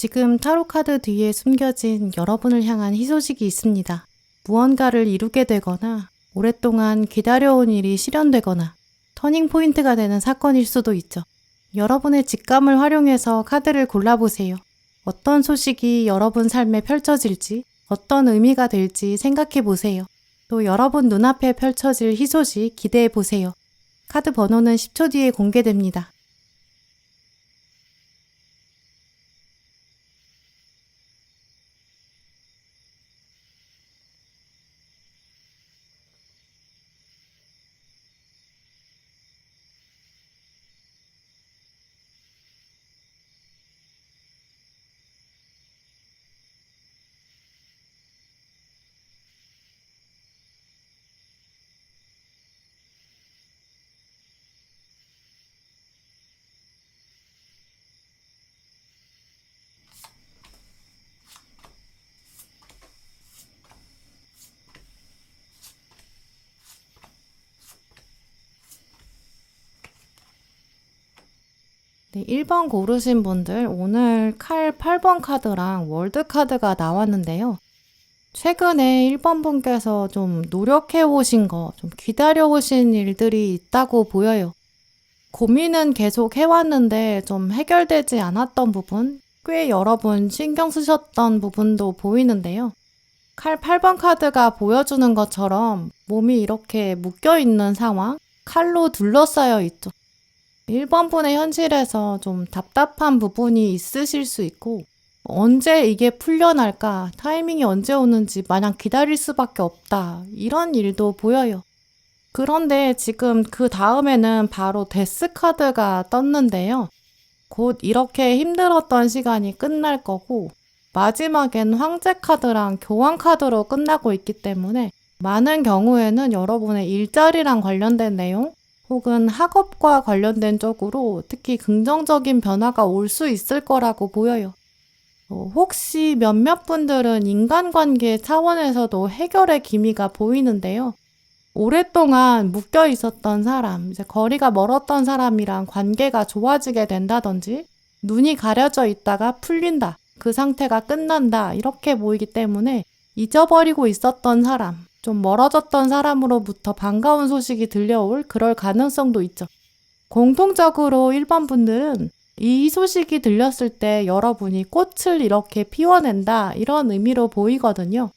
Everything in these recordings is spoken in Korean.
지금 타로 카드 뒤에 숨겨진 여러분을 향한 희소식이 있습니다. 무언가를 이루게 되거나 오랫동안 기다려온 일이 실현되거나 터닝 포인트가 되는 사건일 수도 있죠. 여러분의 직감을 활용해서 카드를 골라보세요. 어떤 소식이 여러분 삶에 펼쳐질지, 어떤 의미가 될지 생각해보세요. 또 여러분 눈앞에 펼쳐질 희소식 기대해보세요. 카드 번호는 10초 뒤에 공개됩니다. 네, 1번 고르신 분들 오늘 칼 8번 카드랑 월드 카드가 나왔는데요. 최근에 1번 분께서 좀 노력해 오신 거, 좀 기다려 오신 일들이 있다고 보여요. 고민은 계속 해왔는데 좀 해결되지 않았던 부분, 꽤 여러 번 신경 쓰셨던 부분도 보이는데요. 칼 8번 카드가 보여주는 것처럼 몸이 이렇게 묶여있는 상황, 칼로 둘러싸여 있죠. 1번 분의 현실에서 좀 답답한 부분이 있으실 수 있고 언제 이게 풀려날까, 타이밍이 언제 오는지 마냥 기다릴 수밖에 없다, 이런 일도 보여요. 그런데 지금 그 다음에는 바로 데스 카드가 떴는데요. 곧 이렇게 힘들었던 시간이 끝날 거고 마지막엔 황제 카드랑 교황 카드로 끝나고 있기 때문에 많은 경우에는 여러분의 일자리랑 관련된 내용 혹은 학업과 관련된 쪽으로 특히 긍정적인 변화가 올 수 있을 거라고 보여요. 혹시 몇몇 분들은 인간관계 차원에서도 해결의 기미가 보이는데요. 오랫동안 묶여 있었던 사람, 이제 거리가 멀었던 사람이랑 관계가 좋아지게 된다든지 눈이 가려져 있다가 풀린다, 그 상태가 끝난다, 이렇게 보이기 때문에 잊어버리고 있었던 사람, 좀 멀어졌던 사람으로부터 반가운 소식이 들려올 그럴 가능성도 있죠. 공통적으로 1번 분들은 이 소식이 들렸을 때 여러분이 꽃을 이렇게 피워낸다, 이런 의미로 보이거든요.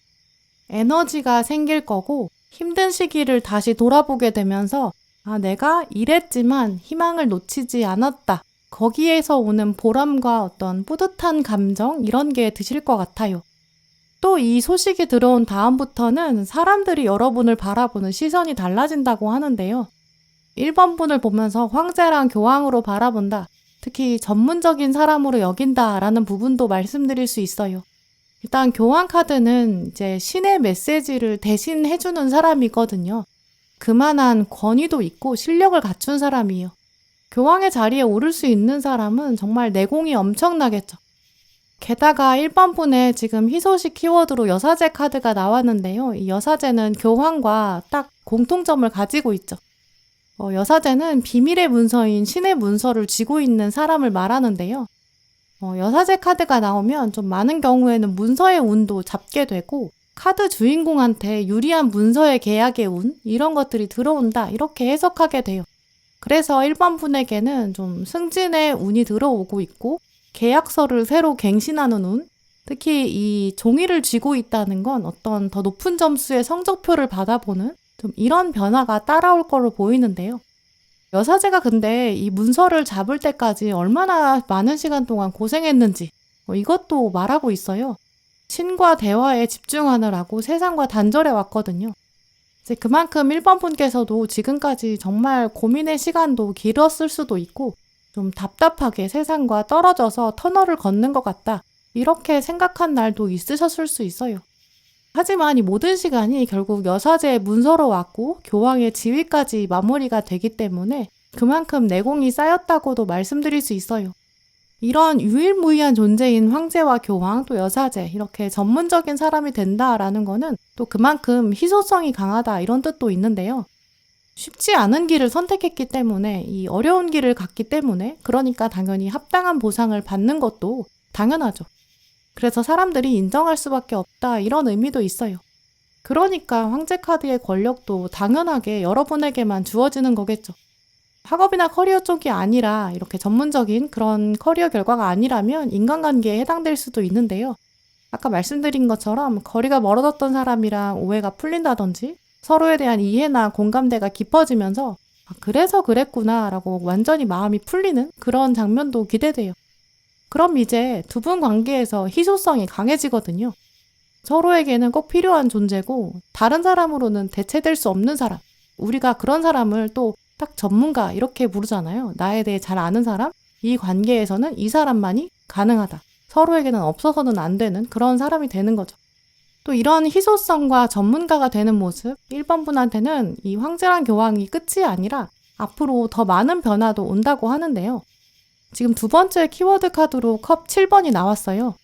에너지가 생길 거고 힘든 시기를 다시 돌아보게 되면서 내가 이랬지만 희망을 놓치지 않았다, 거기에서 오는 보람과 어떤 뿌듯한 감정, 이런 게 드실 것 같아요. 또 이 소식이 들어온 다음부터는 사람들이 여러분을 바라보는 시선이 달라진다고 하는데요. 1번 분을 보면서 황제랑 교황으로 바라본다, 특히 전문적인 사람으로 여긴다라는 부분도 말씀드릴 수 있어요. 일단 교황 카드는 이제 신의 메시지를 대신 해주는 사람이거든요. 그만한 권위도 있고 실력을 갖춘 사람이에요. 교황의 자리에 오를 수 있는 사람은 정말 내공이 엄청나겠죠. 게다가 1번 분에 지금 희소식 키워드로 여사제 카드가 나왔는데요. 이 여사제는 교황과 딱 공통점을 가지고 있죠. 여사제는 비밀의 문서인 신의 문서를 쥐고 있는 사람을 말하는데요. 여사제 카드가 나오면 좀 많은 경우에는 문서의 운도 잡게 되고 카드 주인공한테 유리한 문서의 계약의 운, 이런 것들이 들어온다, 이렇게 해석하게 돼요. 그래서 1번 분에게는 좀 승진의 운이 들어오고 있고 계약서를 새로 갱신하는 운, 특히 이 종이를 쥐고 있다는 건 어떤 더 높은 점수의 성적표를 받아보는 좀 이런 변화가 따라올 거로 보이는데요. 여사제가 근데 이 문서를 잡을 때까지 얼마나 많은 시간 동안 고생했는지 이것도 말하고 있어요. 신과 대화에 집중하느라고 세상과 단절해 왔거든요. 이제 그만큼 1번 분께서도 지금까지 정말 고민의 시간도 길었을 수도 있고 좀 답답하게 세상과 떨어져서 터널을 걷는 것 같다, 이렇게 생각한 날도 있으셨을 수 있어요. 하지만 이 모든 시간이 결국 여사제의 문서로 왔고 교황의 지위까지 마무리가 되기 때문에 그만큼 내공이 쌓였다고도 말씀드릴 수 있어요. 이런 유일무이한 존재인 황제와 교황, 또 여사제, 이렇게 전문적인 사람이 된다라는 거는 또 그만큼 희소성이 강하다, 이런 뜻도 있는데요. 쉽지 않은 길을 선택했기 때문에, 이 어려운 길을 갔기 때문에, 그러니까 당연히 합당한 보상을 받는 것도 당연하죠. 그래서 사람들이 인정할 수밖에 없다 이런 의미도 있어요. 그러니까 황제 카드의 권력도 당연하게 여러분에게만 주어지는 거겠죠. 학업이나 커리어 쪽이 아니라 이렇게 전문적인 그런 커리어 결과가 아니라면 인간관계에 해당될 수도 있는데요. 아까 말씀드린 것처럼 거리가 멀어졌던 사람이랑 오해가 풀린다든지 서로에 대한 이해나 공감대가 깊어지면서 그래서 그랬구나 라고 완전히 마음이 풀리는 그런 장면도 기대돼요. 그럼 이제 두 분 관계에서 희소성이 강해지거든요. 서로에게는 꼭 필요한 존재고 다른 사람으로는 대체될 수 없는 사람. 우리가 그런 사람을 또 딱 전문가 이렇게 부르잖아요. 나에 대해 잘 아는 사람, 이 관계에서는 이 사람만이 가능하다. 서로에게는 없어서는 안 되는 그런 사람이 되는 거죠. 또 이런 희소성과 전문가가 되는 모습, 1번 분한테는 이 황제랑 교황이 끝이 아니라 앞으로 더 많은 변화도 온다고 하는데요. 지금 두 번째 키워드 카드로 컵 7번이 나왔어요.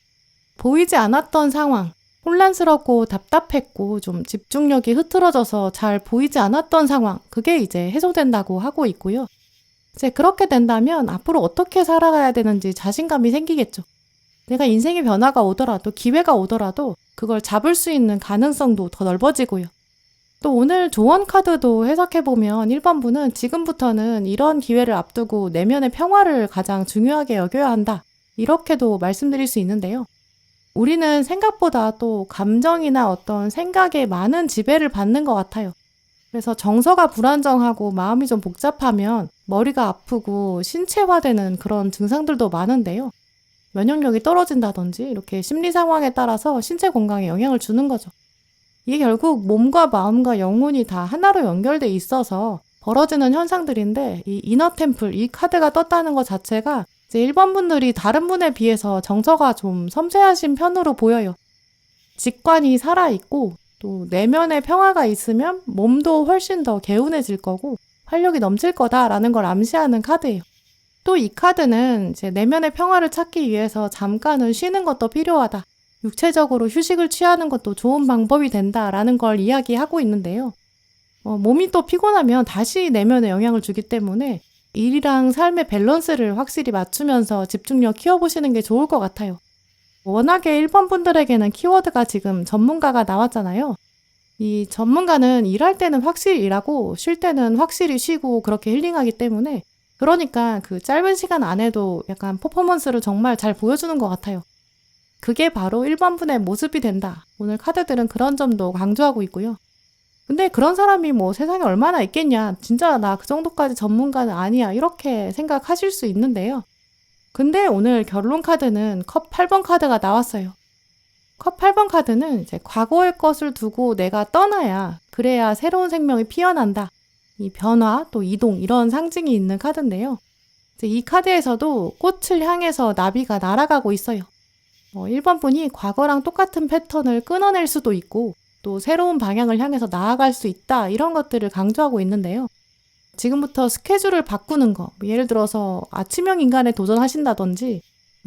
보이지 않았던 상황, 혼란스럽고 답답했고 좀 집중력이 흐트러져서 잘 보이지 않았던 상황, 그게 이제 해소된다고 하고 있고요. 이제 그렇게 된다면 앞으로 어떻게 살아가야 되는지 자신감이 생기겠죠. 내가 인생의 변화가 오더라도 기회가 오더라도 그걸 잡을 수 있는 가능성도 더 넓어지고요. 또 오늘 조언 카드도 해석해보면 1번 분은 지금부터는 이런 기회를 앞두고 내면의 평화를 가장 중요하게 여겨야 한다. 이렇게도 말씀드릴 수 있는데요. 우리는 생각보다 또 감정이나 어떤 생각에 많은 지배를 받는 것 같아요. 그래서 정서가 불안정하고 마음이 좀 복잡하면 머리가 아프고 신체화되는 그런 증상들도 많은데요. 면역력이 떨어진다든지 이렇게 심리 상황에 따라서 신체 건강에 영향을 주는 거죠. 이게 결국 몸과 마음과 영혼이 다 하나로 연결돼 있어서 벌어지는 현상들인데 이 이너 템플, 이 카드가 떴다는 것 자체가 이제 1번 분들이 다른 분에 비해서 정서가 좀 섬세하신 편으로 보여요. 직관이 살아있고 또 내면의 평화가 있으면 몸도 훨씬 더 개운해질 거고 활력이 넘칠 거다라는 걸 암시하는 카드예요. 또 이 카드는 이제 내면의 평화를 찾기 위해서 잠깐은 쉬는 것도 필요하다. 육체적으로 휴식을 취하는 것도 좋은 방법이 된다라는 걸 이야기하고 있는데요. 몸이 또 피곤하면 다시 내면에 영향을 주기 때문에 일이랑 삶의 밸런스를 확실히 맞추면서 집중력 키워보시는 게 좋을 것 같아요. 워낙에 1번 분들에게는 키워드가 지금 전문가가 나왔잖아요. 이 전문가는 일할 때는 확실히 일하고 쉴 때는 확실히 쉬고 그렇게 힐링하기 때문에 그러니까 그 짧은 시간 안에도 약간 퍼포먼스를 정말 잘 보여주는 것 같아요. 그게 바로 1번 분의 모습이 된다. 오늘 카드들은 그런 점도 강조하고 있고요. 근데 그런 사람이 뭐 세상에 얼마나 있겠냐. 진짜 나 그 정도까지 전문가는 아니야. 이렇게 생각하실 수 있는데요. 근데 오늘 결론 카드는 컵 8번 카드가 나왔어요. 컵 8번 카드는 이제 과거의 것을 두고 내가 떠나야 그래야 새로운 생명이 피어난다. 이 변화 또 이동 이런 상징이 있는 카드인데요. 이제 이 카드에서도 꽃을 향해서 나비가 날아가고 있어요. 1번 분이 과거랑 똑같은 패턴을 끊어낼 수도 있고 또 새로운 방향을 향해서 나아갈 수 있다 이런 것들을 강조하고 있는데요. 지금부터 스케줄을 바꾸는 거, 예를 들어서 아침형 인간에 도전하신다든지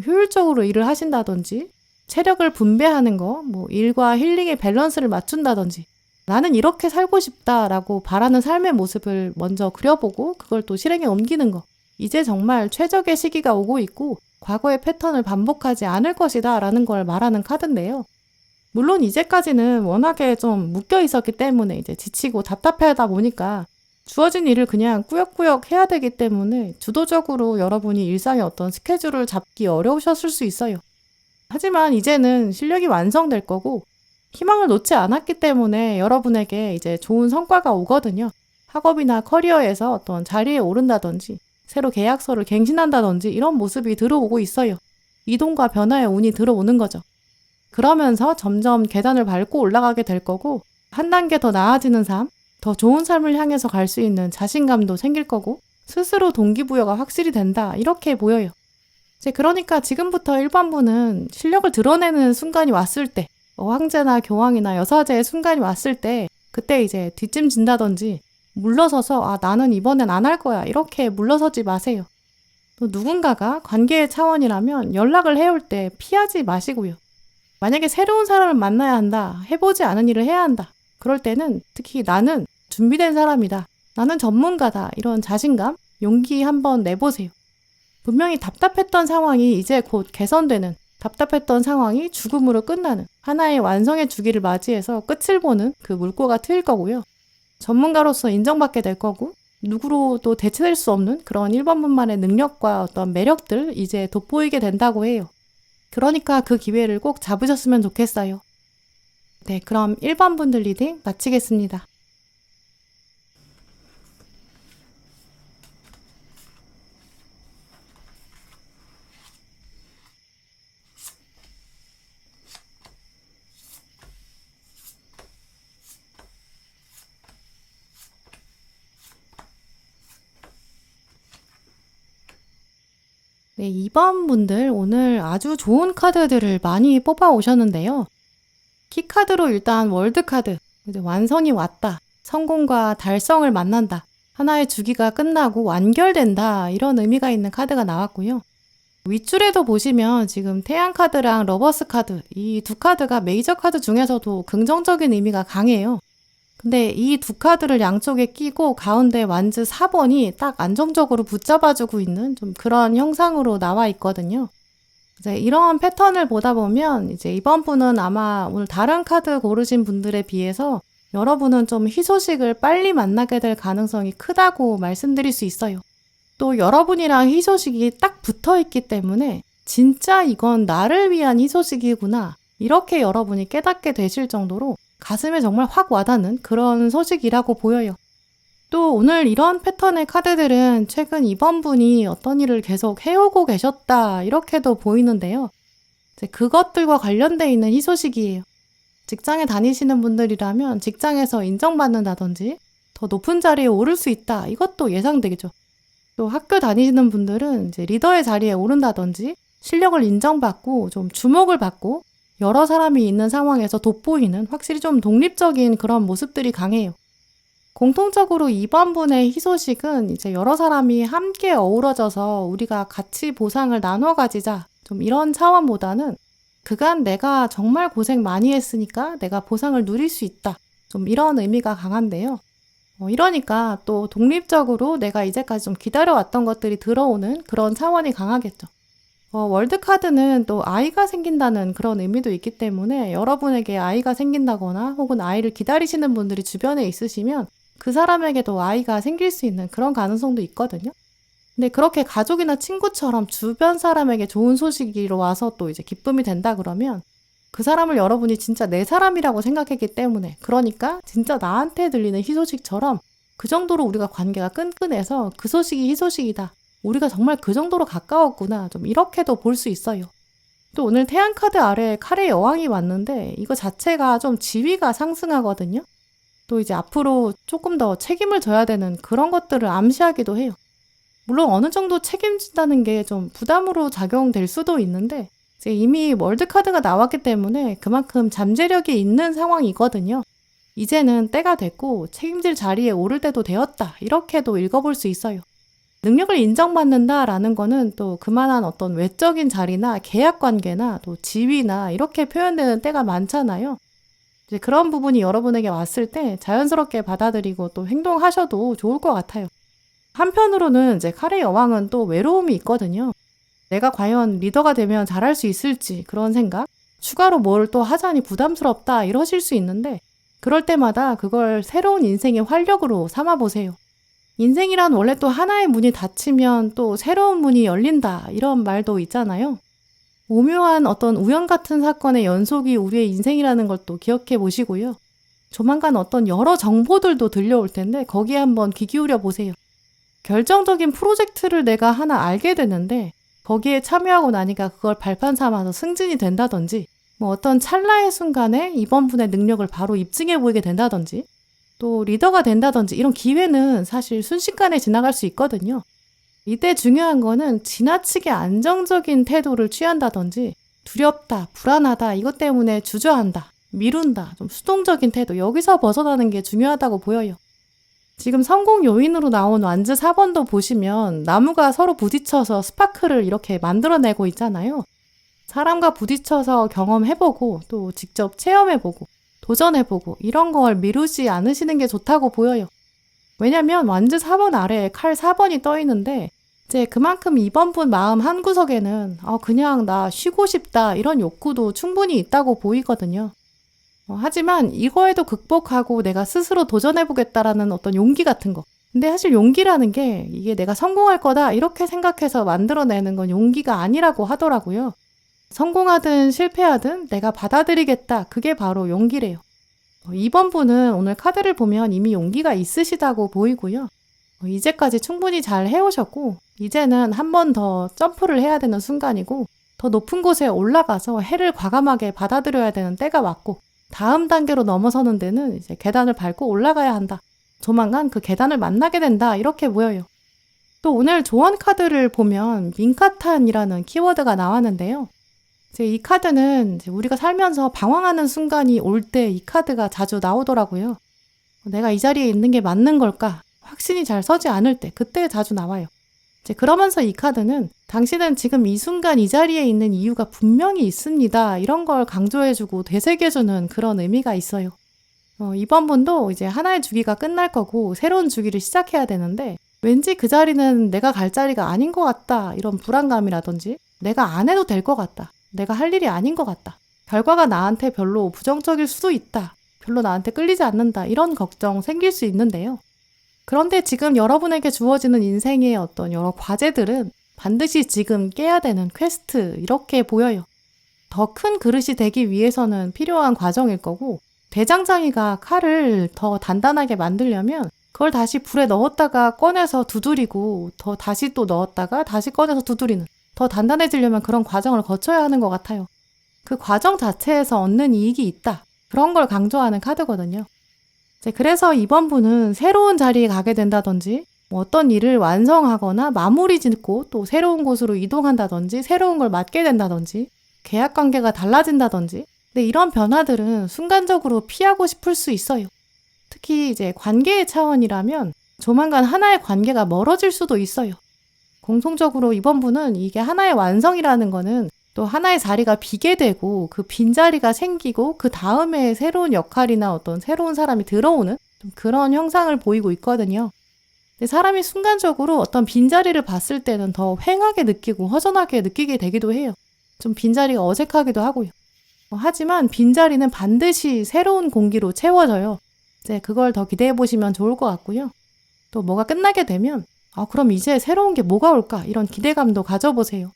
효율적으로 일을 하신다든지 체력을 분배하는 거, 일과 힐링의 밸런스를 맞춘다든지 나는 이렇게 살고 싶다라고 바라는 삶의 모습을 먼저 그려보고 그걸 또 실행에 옮기는 거. 이제 정말 최적의 시기가 오고 있고 과거의 패턴을 반복하지 않을 것이다 라는 걸 말하는 카드인데요. 물론 이제까지는 워낙에 좀 묶여 있었기 때문에 이제 지치고 답답해하다 보니까 주어진 일을 그냥 꾸역꾸역 해야 되기 때문에 주도적으로 여러분이 일상의 어떤 스케줄을 잡기 어려우셨을 수 있어요. 하지만 이제는 실력이 완성될 거고 희망을 놓지 않았기 때문에 여러분에게 이제 좋은 성과가 오거든요. 학업이나 커리어에서 어떤 자리에 오른다든지 새로 계약서를 갱신한다든지 이런 모습이 들어오고 있어요. 이동과 변화의 운이 들어오는 거죠. 그러면서 점점 계단을 밟고 올라가게 될 거고 한 단계 더 나아지는 삶, 더 좋은 삶을 향해서 갈 수 있는 자신감도 생길 거고 스스로 동기부여가 확실히 된다 이렇게 보여요. 이제 그러니까 지금부터 1번 분은 실력을 드러내는 순간이 왔을 때 황제나 교황이나 여사제의 순간이 왔을 때 그때 이제 뒷짐진다든지 물러서서 나는 이번엔 안 할 거야 이렇게 물러서지 마세요. 또 누군가가 관계의 차원이라면 연락을 해올 때 피하지 마시고요. 만약에 새로운 사람을 만나야 한다, 해보지 않은 일을 해야 한다. 그럴 때는 특히 나는 준비된 사람이다, 나는 전문가다 이런 자신감, 용기 한번 내보세요. 분명히 답답했던 상황이 이제 곧 개선되는, 답답했던 상황이 죽음으로 끝나는 하나의 완성의 주기를 맞이해서 끝을 보는 그 물꼬가 트일 거고요. 전문가로서 인정받게 될 거고 누구로도 대체될 수 없는 그런 1번분만의 능력과 어떤 매력들 이제 돋보이게 된다고 해요. 그러니까 그 기회를 꼭 잡으셨으면 좋겠어요. 네, 그럼 1번분들 리딩 마치겠습니다. 네, 2번 분들 오늘 아주 좋은 카드들을 많이 뽑아 오셨는데요. 키카드로 일단 월드카드, 이제 완성이 왔다, 성공과 달성을 만난다, 하나의 주기가 끝나고 완결된다 이런 의미가 있는 카드가 나왔고요. 윗줄에도 보시면 지금 태양카드랑 러버스 카드 이 두 카드가 메이저 카드 중에서도 긍정적인 의미가 강해요. 근데 이 두 카드를 양쪽에 끼고 가운데 완즈 4번이 딱 안정적으로 붙잡아주고 있는 좀 그런 형상으로 나와 있거든요. 이제 이런 패턴을 보다 보면 이제 이번 분은 아마 오늘 다른 카드 고르신 분들에 비해서 여러분은 좀 희소식을 빨리 만나게 될 가능성이 크다고 말씀드릴 수 있어요. 또 여러분이랑 희소식이 딱 붙어 있기 때문에 진짜 이건 나를 위한 희소식이구나 이렇게 여러분이 깨닫게 되실 정도로 가슴에 정말 확 와닿는 그런 소식이라고 보여요. 또 오늘 이런 패턴의 카드들은 최근 이번 분이 어떤 일을 계속 해오고 계셨다 이렇게도 보이는데요. 이제 그것들과 관련돼 있는 희소식이에요. 직장에 다니시는 분들이라면 직장에서 인정받는다든지 더 높은 자리에 오를 수 있다 이것도 예상되죠. 또 학교 다니시는 분들은 이제 리더의 자리에 오른다든지 실력을 인정받고 좀 주목을 받고 여러 사람이 있는 상황에서 돋보이는 확실히 좀 독립적인 그런 모습들이 강해요. 공통적으로 2번 분의 희소식은 이제 여러 사람이 함께 어우러져서 우리가 같이 보상을 나눠 가지자 좀 이런 차원보다는 그간 내가 정말 고생 많이 했으니까 내가 보상을 누릴 수 있다 좀 이런 의미가 강한데요. 이러니까 또 독립적으로 내가 이제까지 좀 기다려왔던 것들이 들어오는 그런 차원이 강하겠죠. 월드카드는 또 아이가 생긴다는 그런 의미도 있기 때문에 여러분에게 아이가 생긴다거나 혹은 아이를 기다리시는 분들이 주변에 있으시면 그 사람에게도 아이가 생길 수 있는 그런 가능성도 있거든요. 근데 그렇게 가족이나 친구처럼 주변 사람에게 좋은 소식이 와서 또 이제 기쁨이 된다 그러면 그 사람을 여러분이 진짜 내 사람이라고 생각했기 때문에 그러니까 진짜 나한테 들리는 희소식처럼 그 정도로 우리가 관계가 끈끈해서 그 소식이 희소식이다. 우리가 정말 그 정도로 가까웠구나. 좀 이렇게도 볼 수 있어요. 또 오늘 태양카드 아래에 칼의 여왕이 왔는데 이거 자체가 좀 지위가 상승하거든요. 또 이제 앞으로 조금 더 책임을 져야 되는 그런 것들을 암시하기도 해요. 물론 어느 정도 책임진다는 게 좀 부담으로 작용될 수도 있는데 이제 이미 월드카드가 나왔기 때문에 그만큼 잠재력이 있는 상황이거든요. 이제는 때가 됐고 책임질 자리에 오를 때도 되었다. 이렇게도 읽어볼 수 있어요. 능력을 인정받는다라는 거는 또 그만한 어떤 외적인 자리나 계약 관계나 또 지위나 이렇게 표현되는 때가 많잖아요. 이제 그런 부분이 여러분에게 왔을 때 자연스럽게 받아들이고 또 행동하셔도 좋을 것 같아요. 한편으로는 이제 칼의 여왕은 또 외로움이 있거든요. 내가 과연 리더가 되면 잘할 수 있을지 그런 생각, 추가로 뭘 또 하자니 부담스럽다 이러실 수 있는데 그럴 때마다 그걸 새로운 인생의 활력으로 삼아보세요. 인생이란 원래 또 하나의 문이 닫히면 또 새로운 문이 열린다 이런 말도 있잖아요. 오묘한 어떤 우연 같은 사건의 연속이 우리의 인생이라는 걸 또 기억해 보시고요. 조만간 어떤 여러 정보들도 들려올 텐데 거기에 한번 귀 기울여 보세요. 결정적인 프로젝트를 내가 하나 알게 되는데 거기에 참여하고 나니까 그걸 발판 삼아서 승진이 된다든지 뭐 어떤 찰나의 순간에 이번 분의 능력을 바로 입증해 보이게 된다든지 또 리더가 된다든지 이런 기회는 사실 순식간에 지나갈 수 있거든요. 이때 중요한 거는 지나치게 안정적인 태도를 취한다든지 두렵다, 불안하다, 이것 때문에 주저한다, 미룬다, 좀 수동적인 태도 여기서 벗어나는 게 중요하다고 보여요. 지금 성공 요인으로 나온 완즈 4번도 보시면 나무가 서로 부딪혀서 스파크를 이렇게 만들어내고 있잖아요. 사람과 부딪혀서 경험해보고 또 직접 체험해보고 도전해보고 이런 걸 미루지 않으시는 게 좋다고 보여요. 왜냐면 완즈 4번 아래에 칼 4번이 떠 있는데 이제 그만큼 이번 분 마음 한구석에는 그냥 나 쉬고 싶다 이런 욕구도 충분히 있다고 보이거든요. 하지만 이거에도 극복하고 내가 스스로 도전해보겠다라는 어떤 용기 같은 거. 근데 사실 용기라는 게 이게 내가 성공할 거다 이렇게 생각해서 만들어내는 건 용기가 아니라고 하더라고요. 성공하든 실패하든 내가 받아들이겠다. 그게 바로 용기래요. 이번 분은 오늘 카드를 보면 이미 용기가 있으시다고 보이고요. 이제까지 충분히 잘 해오셨고 이제는 한 번 더 점프를 해야 되는 순간이고 더 높은 곳에 올라가서 해를 과감하게 받아들여야 되는 때가 왔고 다음 단계로 넘어서는 데는 이제 계단을 밟고 올라가야 한다. 조만간 그 계단을 만나게 된다. 이렇게 보여요. 또 오늘 조언 카드를 보면 민카탄이라는 키워드가 나왔는데요. 이제 이 카드는 이제 우리가 살면서 방황하는 순간이 올 때 이 카드가 자주 나오더라고요. 내가 이 자리에 있는 게 맞는 걸까? 확신이 잘 서지 않을 때, 그때 자주 나와요. 이제 그러면서 이 카드는 당신은 지금 이 순간 이 자리에 있는 이유가 분명히 있습니다. 이런 걸 강조해주고 되새겨주는 그런 의미가 있어요. 이번 분도 이제 하나의 주기가 끝날 거고 새로운 주기를 시작해야 되는데 왠지 그 자리는 내가 갈 자리가 아닌 것 같다. 이런 불안감이라든지 내가 안 해도 될 것 같다. 내가 할 일이 아닌 것 같다. 결과가 나한테 별로 부정적일 수도 있다. 별로 나한테 끌리지 않는다. 이런 걱정 생길 수 있는데요. 그런데 지금 여러분에게 주어지는 인생의 어떤 여러 과제들은 반드시 지금 깨야 되는 퀘스트 이렇게 보여요. 더 큰 그릇이 되기 위해서는 필요한 과정일 거고 대장장이가 칼을 더 단단하게 만들려면 그걸 다시 불에 넣었다가 꺼내서 두드리고 더 다시 또 넣었다가 다시 꺼내서 두드리는 더 단단해지려면 그런 과정을 거쳐야 하는 것 같아요. 그 과정 자체에서 얻는 이익이 있다. 그런 걸 강조하는 카드거든요. 그래서 이번 분은 새로운 자리에 가게 된다든지 어떤 일을 완성하거나 마무리 짓고 또 새로운 곳으로 이동한다든지 새로운 걸 맡게 된다든지 계약 관계가 달라진다든지 근데 이런 변화들은 순간적으로 피하고 싶을 수 있어요. 특히 이제 관계의 차원이라면 조만간 하나의 관계가 멀어질 수도 있어요. 공통적으로 이번 분은 이게 하나의 완성이라는 거는 또 하나의 자리가 비게 되고 그 빈자리가 생기고 그 다음에 새로운 역할이나 어떤 새로운 사람이 들어오는 좀 그런 형상을 보이고 있거든요. 근데 사람이 순간적으로 어떤 빈자리를 봤을 때는 더 휑하게 느끼고 허전하게 느끼게 되기도 해요. 좀 빈자리가 어색하기도 하고요. 하지만 빈자리는 반드시 새로운 공기로 채워져요. 이제 그걸 더 기대해 보시면 좋을 것 같고요. 또 뭐가 끝나게 되면 그럼 이제 새로운 게 뭐가 올까? 이런 기대감도 가져보세요.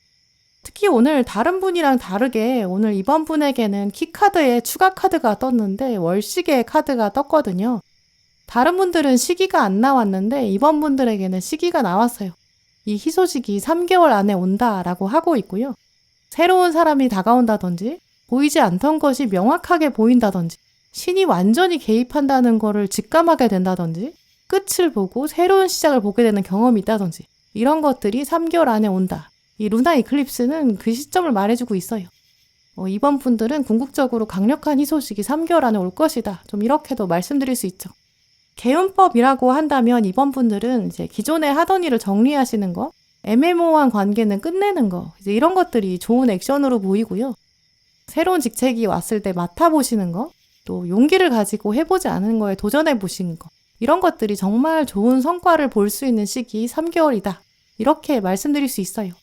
특히 오늘 다른 분이랑 다르게 오늘 이번 분에게는 키카드에 추가 카드가 떴는데 월시계 카드가 떴거든요. 다른 분들은 시기가 안 나왔는데 이번 분들에게는 시기가 나왔어요. 이 희소식이 3개월 안에 온다라고 하고 있고요. 새로운 사람이 다가온다든지 보이지 않던 것이 명확하게 보인다든지 신이 완전히 개입한다는 거를 직감하게 된다든지 끝을 보고 새로운 시작을 보게 되는 경험이 있다든지 이런 것들이 3개월 안에 온다. 이 루나 이클립스는 그 시점을 말해주고 있어요. 이번 분들은 궁극적으로 강력한 희소식이 3개월 안에 올 것이다. 좀 이렇게도 말씀드릴 수 있죠. 개운법이라고 한다면 이번 분들은 이제 기존에 하던 일을 정리하시는 거, 애매모호한 관계는 끝내는 거, 이제 이런 것들이 좋은 액션으로 보이고요. 새로운 직책이 왔을 때 맡아보시는 거, 또 용기를 가지고 해보지 않은 거에 도전해보시는 거, 이런 것들이 정말 좋은 성과를 볼 수 있는 시기 3개월이다. 이렇게 말씀드릴 수 있어요.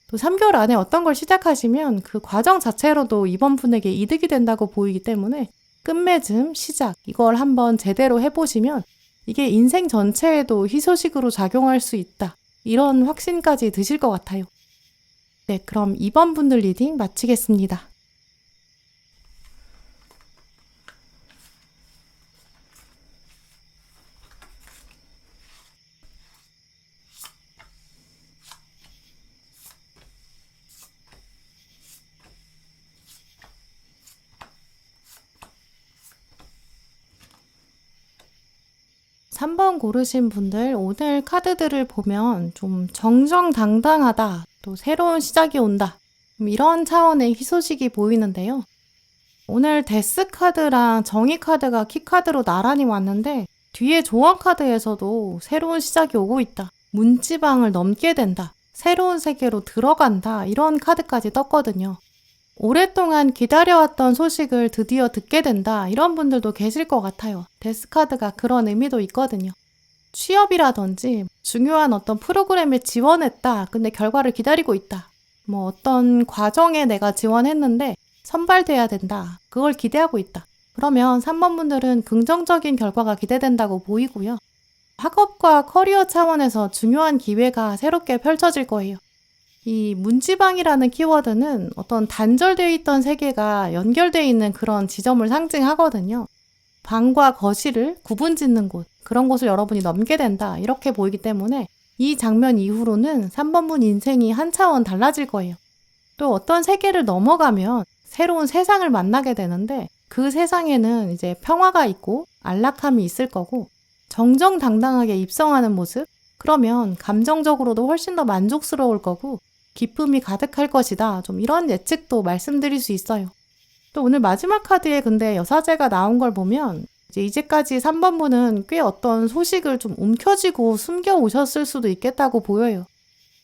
또 3개월 안에 어떤 걸 시작하시면 그 과정 자체로도 이번 분에게 이득이 된다고 보이기 때문에 끝맺음, 시작 이걸 한번 제대로 해보시면 이게 인생 전체에도 희소식으로 작용할 수 있다. 이런 확신까지 드실 것 같아요. 네, 그럼 이번 분들 리딩 마치겠습니다. 삼 번 고르신 분들 오늘 카드들을 보면 좀 정정당당하다, 또 새로운 시작이 온다 이런 차원의 희소식이 보이는데요. 오늘 데스 카드랑 정의 카드가 키 카드로 나란히 왔는데 뒤에 조언 카드에서도 새로운 시작이 오고 있다, 문지방을 넘게 된다, 새로운 세계로 들어간다 이런 카드까지 떴거든요. 오랫동안 기다려왔던 소식을 드디어 듣게 된다 이런 분들도 계실 것 같아요. 데스 카드가 그런 의미도 있거든요. 취업이라든지 중요한 어떤 프로그램에 지원했다. 근데 결과를 기다리고 있다. 뭐 어떤 과정에 내가 지원했는데 선발돼야 된다. 그걸 기대하고 있다. 그러면 3번 분들은 긍정적인 결과가 기대된다고 보이고요. 학업과 커리어 차원에서 중요한 기회가 새롭게 펼쳐질 거예요. 이 문지방이라는 키워드는 어떤 단절되어 있던 세계가 연결되어 있는 그런 지점을 상징하거든요. 방과 거실을 구분 짓는 곳, 그런 곳을 여러분이 넘게 된다. 이렇게 보이기 때문에 이 장면 이후로는 3번 분 인생이 한 차원 달라질 거예요. 또 어떤 세계를 넘어가면 새로운 세상을 만나게 되는데 그 세상에는 이제 평화가 있고 안락함이 있을 거고 정정당당하게 입성하는 모습, 그러면 감정적으로도 훨씬 더 만족스러울 거고 기쁨이 가득할 것이다. 좀 이런 예측도 말씀드릴 수 있어요. 또 오늘 마지막 카드에 근데 여사제가 나온 걸 보면 이제까지 3번 분은 꽤 어떤 소식을 좀 움켜쥐고 숨겨 오셨을 수도 있겠다고 보여요.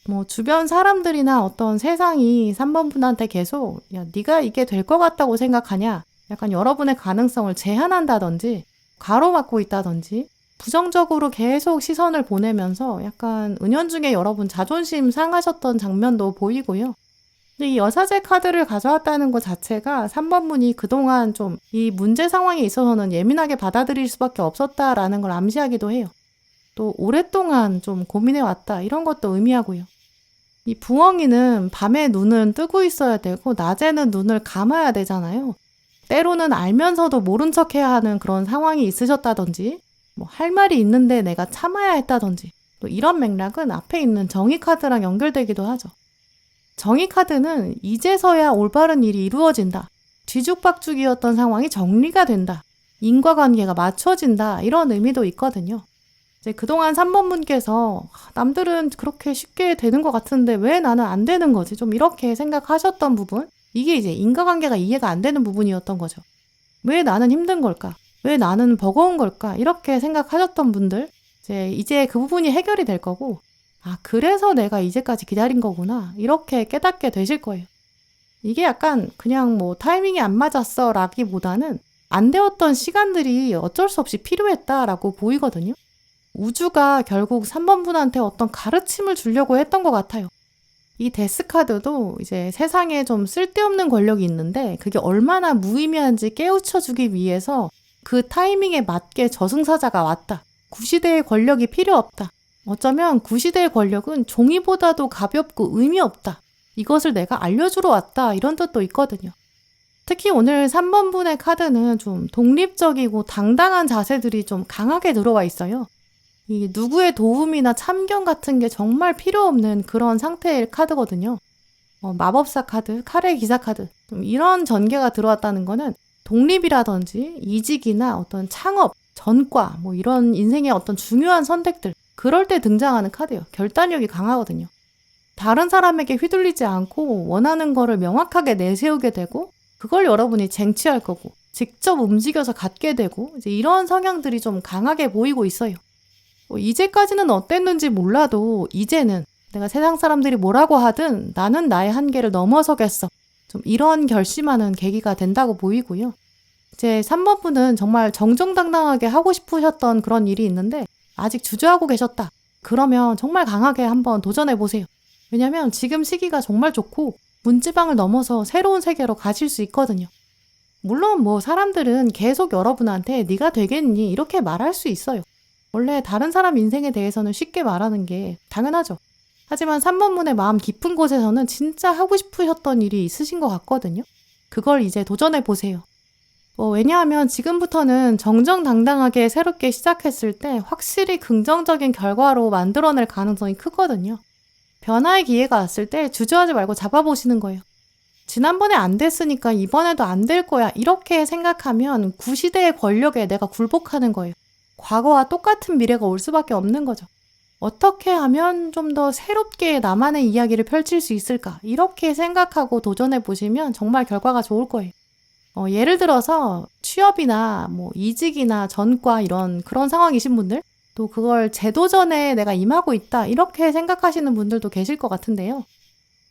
뭐 주변 사람들이나 어떤 세상이 3번 분한테 계속 야, 네가 이게 될 것 같다고 생각하냐? 약간 여러분의 가능성을 제한한다든지 가로막고 있다든지 부정적으로 계속 시선을 보내면서 약간 은연중에 여러분 자존심 상하셨던 장면도 보이고요. 근데 이 여사제 카드를 가져왔다는 것 자체가 3번 분이 그동안 좀 이 문제 상황에 있어서는 예민하게 받아들일 수밖에 없었다라는 걸 암시하기도 해요. 또 오랫동안 좀 고민해왔다 이런 것도 의미하고요. 이 부엉이는 밤에 눈을 뜨고 있어야 되고 낮에는 눈을 감아야 되잖아요. 때로는 알면서도 모른 척해야 하는 그런 상황이 있으셨다든지 뭐 할 말이 있는데 내가 참아야 했다든지 또 이런 맥락은 앞에 있는 정의 카드랑 연결되기도 하죠. 정의 카드는 이제서야 올바른 일이 이루어진다. 뒤죽박죽이었던 상황이 정리가 된다. 인과관계가 맞춰진다. 이런 의미도 있거든요. 이제 그동안 3번 분께서 남들은 그렇게 쉽게 되는 것 같은데 왜 나는 안 되는 거지? 좀 이렇게 생각하셨던 부분, 이게 이제 인과관계가 이해가 안 되는 부분이었던 거죠. 왜 나는 힘든 걸까? 왜 나는 버거운 걸까? 이렇게 생각하셨던 분들, 이제 그 부분이 해결이 될 거고, 아, 그래서 내가 이제까지 기다린 거구나. 이렇게 깨닫게 되실 거예요. 이게 약간 그냥 뭐 타이밍이 안 맞았어 라기보다는 안 되었던 시간들이 어쩔 수 없이 필요했다라고 보이거든요. 우주가 결국 3번 분한테 어떤 가르침을 주려고 했던 것 같아요. 이 데스카드도 이제 세상에 좀 쓸데없는 권력이 있는데 그게 얼마나 무의미한지 깨우쳐주기 위해서 그 타이밍에 맞게 저승사자가 왔다. 구시대의 권력이 필요 없다. 어쩌면 구시대의 권력은 종이보다도 가볍고 의미 없다. 이것을 내가 알려주러 왔다. 이런 뜻도 있거든요. 특히 오늘 3번 분의 카드는 좀 독립적이고 당당한 자세들이 좀 강하게 들어와 있어요. 이 누구의 도움이나 참견 같은 게 정말 필요 없는 그런 상태의 카드거든요. 마법사 카드, 칼의 기사 카드 좀 이런 전개가 들어왔다는 거는 독립이라든지 이직이나 어떤 창업, 전과 뭐 이런 인생의 어떤 중요한 선택들 그럴 때 등장하는 카드예요. 결단력이 강하거든요. 다른 사람에게 휘둘리지 않고 원하는 거를 명확하게 내세우게 되고 그걸 여러분이 쟁취할 거고 직접 움직여서 갖게 되고 이제 이런 성향들이 좀 강하게 보이고 있어요. 이제까지는 어땠는지 몰라도 이제는 내가 세상 사람들이 뭐라고 하든 나는 나의 한계를 넘어서겠어. 좀 이런 결심하는 계기가 된다고 보이고요. 이제 3번 분은 정말 정정당당하게 하고 싶으셨던 그런 일이 있는데 아직 주저하고 계셨다. 그러면 정말 강하게 한번 도전해보세요. 왜냐면 지금 시기가 정말 좋고 문지방을 넘어서 새로운 세계로 가실 수 있거든요. 물론 뭐 사람들은 계속 여러분한테 네가 되겠니? 이렇게 말할 수 있어요. 원래 다른 사람 인생에 대해서는 쉽게 말하는 게 당연하죠. 하지만 3번 분의 마음 깊은 곳에서는 진짜 하고 싶으셨던 일이 있으신 것 같거든요. 그걸 이제 도전해보세요. 왜냐하면 지금부터는 정정당당하게 새롭게 시작했을 때 확실히 긍정적인 결과로 만들어낼 가능성이 크거든요. 변화의 기회가 왔을 때 주저하지 말고 잡아보시는 거예요. 지난번에 안 됐으니까 이번에도 안 될 거야 이렇게 생각하면 구시대의 권력에 내가 굴복하는 거예요. 과거와 똑같은 미래가 올 수밖에 없는 거죠. 어떻게 하면 좀 더 새롭게 나만의 이야기를 펼칠 수 있을까 이렇게 생각하고 도전해보시면 정말 결과가 좋을 거예요. 예를 들어서 취업이나 뭐 이직이나 전과 이런 그런 상황이신 분들 또 그걸 재도전에 내가 임하고 있다 이렇게 생각하시는 분들도 계실 것 같은데요.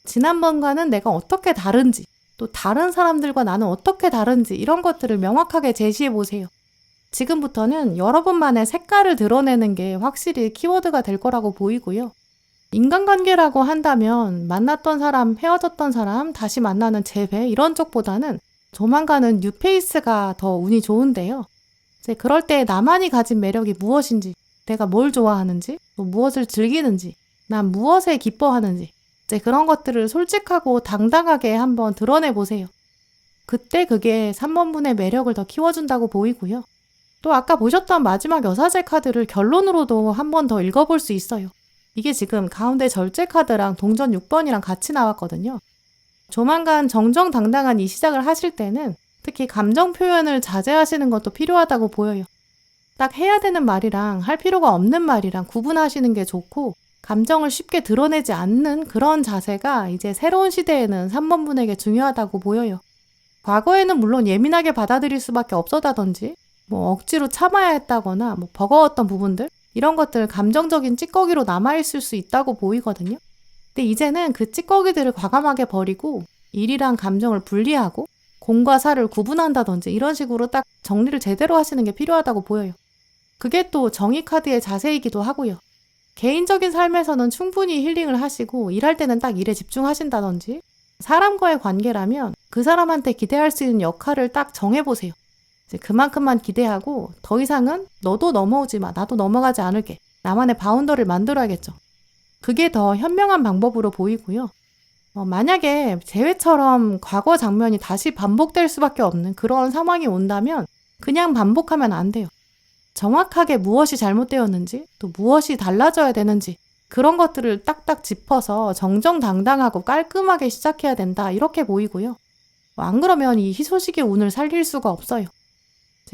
지난번과는 내가 어떻게 다른지 또 다른 사람들과 나는 어떻게 다른지 이런 것들을 명확하게 제시해 보세요. 지금부터는 여러분만의 색깔을 드러내는 게 확실히 키워드가 될 거라고 보이고요. 인간관계라고 한다면 만났던 사람, 헤어졌던 사람, 다시 만나는 재회 이런 쪽보다는 조만간은 뉴페이스가 더 운이 좋은데요. 이제 그럴 때 나만이 가진 매력이 무엇인지, 내가 뭘 좋아하는지, 또 무엇을 즐기는지, 난 무엇에 기뻐하는지 이제 그런 것들을 솔직하고 당당하게 한번 드러내보세요. 그때 그게 3번분의 매력을 더 키워준다고 보이고요. 또 아까 보셨던 마지막 여사제 카드를 결론으로도 한 번 더 읽어볼 수 있어요. 이게 지금 가운데 절제 카드랑 동전 6번이랑 같이 나왔거든요. 조만간 정정당당한 이 시작을 하실 때는 특히 감정 표현을 자제하시는 것도 필요하다고 보여요. 딱 해야 되는 말이랑 할 필요가 없는 말이랑 구분하시는 게 좋고 감정을 쉽게 드러내지 않는 그런 자세가 이제 새로운 시대에는 3번분에게 중요하다고 보여요. 과거에는 물론 예민하게 받아들일 수밖에 없었다든지 억지로 참아야 했다거나 버거웠던 부분들 이런 것들 감정적인 찌꺼기로 남아있을 수 있다고 보이거든요. 근데 이제는 그 찌꺼기들을 과감하게 버리고 일이랑 감정을 분리하고 공과 사를 구분한다든지 이런 식으로 딱 정리를 제대로 하시는 게 필요하다고 보여요. 그게 또 정의 카드의 자세이기도 하고요. 개인적인 삶에서는 충분히 힐링을 하시고 일할 때는 딱 일에 집중하신다든지 사람과의 관계라면 그 사람한테 기대할 수 있는 역할을 딱 정해보세요. 이제 그만큼만 기대하고 더 이상은 너도 넘어오지 마, 나도 넘어가지 않을게. 나만의 바운더를 만들어야겠죠. 그게 더 현명한 방법으로 보이고요. 만약에 재회처럼 과거 장면이 다시 반복될 수밖에 없는 그런 상황이 온다면 그냥 반복하면 안 돼요. 정확하게 무엇이 잘못되었는지 또 무엇이 달라져야 되는지 그런 것들을 딱딱 짚어서 정정당당하고 깔끔하게 시작해야 된다 이렇게 보이고요. 안 그러면 이 희소식의 운을 살릴 수가 없어요.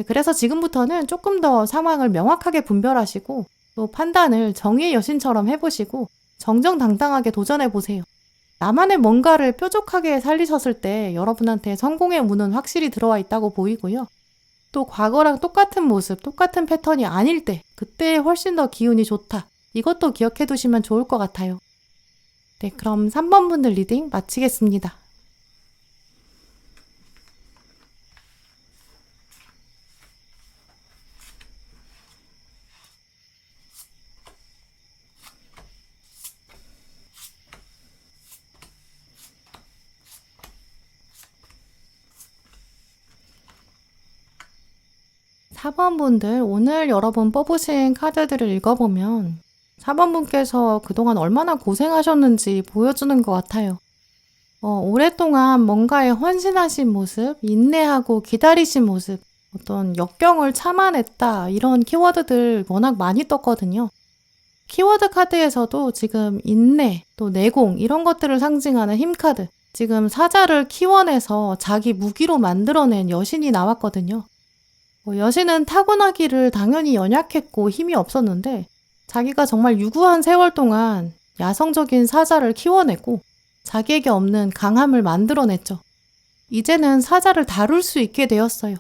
그래서 지금부터는 조금 더 상황을 명확하게 분별하시고 또 판단을 정의의 여신처럼 해보시고 정정당당하게 도전해보세요. 나만의 뭔가를 뾰족하게 살리셨을 때 여러분한테 성공의 운은 확실히 들어와 있다고 보이고요. 또 과거랑 똑같은 모습, 똑같은 패턴이 아닐 때 그때 훨씬 더 기운이 좋다. 이것도 기억해 두시면 좋을 것 같아요. 네, 그럼 3번 분들 리딩 마치겠습니다. (4번) 분들 오늘 여러분 뽑으신 카드들을 읽어보면 4번 분께서 그동안 얼마나 고생하셨는지 보여주는 것 같아요. 오랫동안 뭔가에 헌신하신 모습, 인내하고 기다리신 모습, 어떤 역경을 참아냈다 이런 키워드들 워낙 많이 떴거든요. 키워드 카드에서도 지금 인내, 또 내공 이런 것들을 상징하는 힘카드, 지금 사자를 키워내서 자기 무기로 만들어낸 여신이 나왔거든요. 여신은 타고나기를 당연히 연약했고 힘이 없었는데 자기가 정말 유구한 세월 동안 야성적인 사자를 키워냈고 자기에게 없는 강함을 만들어냈죠. 이제는 사자를 다룰 수 있게 되었어요.